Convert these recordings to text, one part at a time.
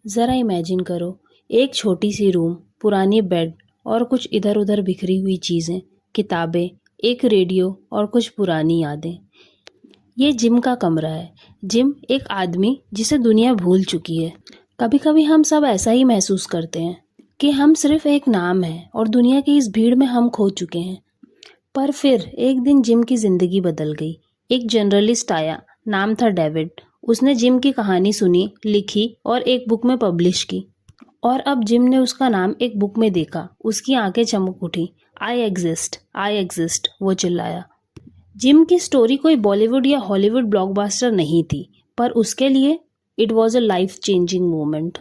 ज़रा इमेजिन करो, एक छोटी सी रूम, पुरानी बेड और कुछ इधर उधर बिखरी हुई चीज़ें, किताबें, एक रेडियो और कुछ पुरानी यादें। ये जिम का कमरा है। जिम एक आदमी जिसे दुनिया भूल चुकी है। कभी कभी हम सब ऐसा ही महसूस करते हैं कि हम सिर्फ एक नाम है और दुनिया की इस भीड़ में हम खो चुके हैं। पर फिर एक दिन जिम की जिंदगी बदल गई। एक जर्नलिस्ट आया, नाम था डेविड। उसने जिम की कहानी सुनी, लिखी और एक बुक में पब्लिश की। और अब जिम ने उसका नाम एक बुक में देखा, उसकी आंखें चमक उठी। आई एग्जिस्ट, वो चिल्लाया। जिम की स्टोरी कोई बॉलीवुड या हॉलीवुड ब्लॉकबस्टर नहीं थी, पर उसके लिए it was a life changing moment.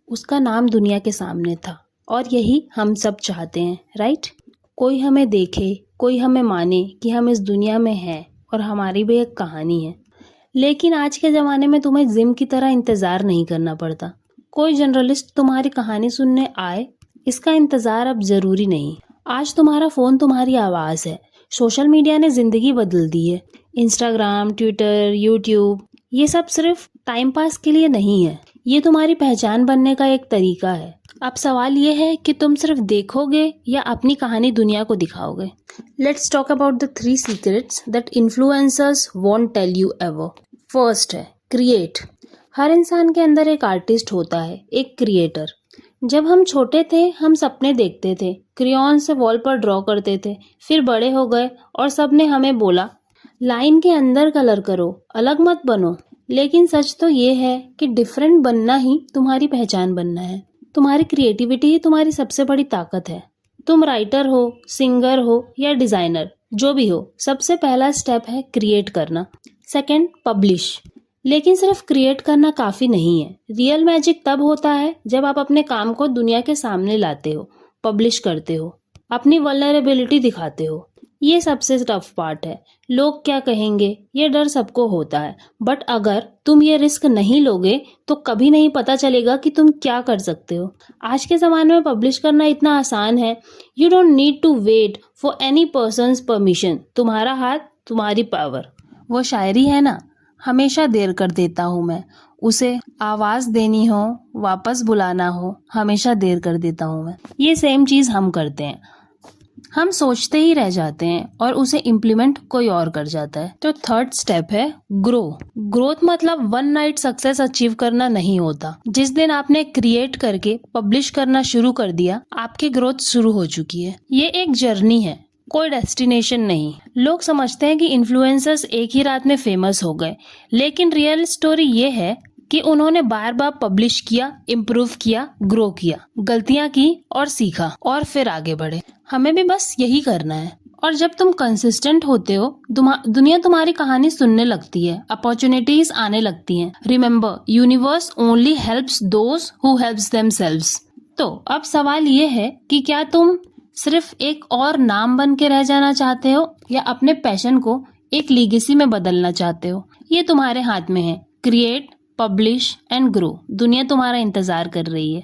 उसका नाम दुनिया के सामने था और यही हम सब चाहते हैं, राइट? कोई हमें देखे, कोई हमें माने कि हम इस दुनिया में हैं और हमारी भी एक कहानी है। लेकिन आज के ज़माने में तुम्हें जिम की तरह इंतज़ार नहीं करना पड़ता। कोई जर्नलिस्ट तुम्हारी कहानी सुनने आए, इसका इंतज़ार अब ज़रूरी नहीं। आज तुम्हारा फ़ोन तुम्हारी आवाज़ है। सोशल मीडिया ने ज़िंदगी बदल दी है। इंस्टाग्राम, ट्विटर, यूट्यूब, ये सब सिर्फ टाइम पास के लिए नहीं है, ये तुम्हारी पहचान बनने का एक तरीका है। अब सवाल ये है कि तुम सिर्फ देखोगे या अपनी कहानी दुनिया को दिखाओगे। Let's talk about the 3 secrets that influencers won't tell you ever. First है क्रिएट। हर इंसान के अंदर एक आर्टिस्ट होता है, एक क्रिएटर। जब हम छोटे थे, हम सपने देखते थे, क्रेयॉन से वॉल पर ड्रॉ करते थे। फिर बड़े हो गए और सबने हमें बोला, लाइन के अंदर कलर करो, अलग मत बनो। लेकिन सच तो ये है कि डिफरेंट बनना ही तुम्हारी पहचान बनना है। तुम्हारी क्रिएटिविटी ही तुम्हारी सबसे बड़ी ताकत है। तुम राइटर हो, सिंगर हो या डिजाइनर, जो भी हो, सबसे पहला स्टेप है क्रिएट करना। Second, publish. लेकिन सिर्फ क्रिएट करना काफी नहीं है। रियल मैजिक तब होता है जब आप अपने काम को दुनिया के सामने लाते हो, पब्लिश करते हो, अपनी वल्नरेबिलिटी दिखाते हो। ये सबसे टफ पार्ट है। लोग क्या कहेंगे, ये डर सबको होता है। बट अगर तुम ये रिस्क नहीं लोगे तो कभी नहीं पता चलेगा कि तुम क्या कर सकते हो। आज के ज़माने में पब्लिश करना इतना आसान है। You don't need to wait for any person's permission. तुम्हारा हाथ, तुम्हारी पावर। वो शायरी है ना, हमेशा देर कर देता हूँ मैं, उसे आवाज़ देनी हो, वापस बुलाना हो, हमेशा देर कर देता हूँ मैं। ये सेम चीज़ हम करते हैं। हम सोचते ही रह जाते हैं और उसे इम्प्लीमेंट कोई और कर जाता है। तो थर्ड स्टेप है ग्रो। ग्रोथ मतलब वन नाइट सक्सेस अचीव करना नहीं होता। जिस दिन आपने क्रिएट करके पब्लिश करना शुरू कर दिया, आपकी ग्रोथ शुरू हो चुकी है। ये एक जर्नी है, कोई डेस्टिनेशन नहीं। लोग समझते हैं कि इन्फ्लुएंसर्स एक ही रात में फेमस हो गए, लेकिन रियल स्टोरी ये है कि उन्होंने बार बार पब्लिश किया, इम्प्रूव किया, ग्रो किया, गलतियां की और सीखा और फिर आगे बढ़े। हमें भी बस यही करना है। और जब तुम कंसिस्टेंट होते हो, दुनिया तुम्हारी कहानी सुनने लगती है, अपॉर्चुनिटीज आने लगती हैं। Remember, universe only helps those who helps themselves. तो अब सवाल ये है कि क्या तुम सिर्फ एक और नाम बन के रह जाना चाहते हो या अपने पैशन को एक लीगेसी में बदलना चाहते हो? ये तुम्हारे हाथ में है। Create, publish and grow. दुनिया तुम्हारा इंतजार कर रही है।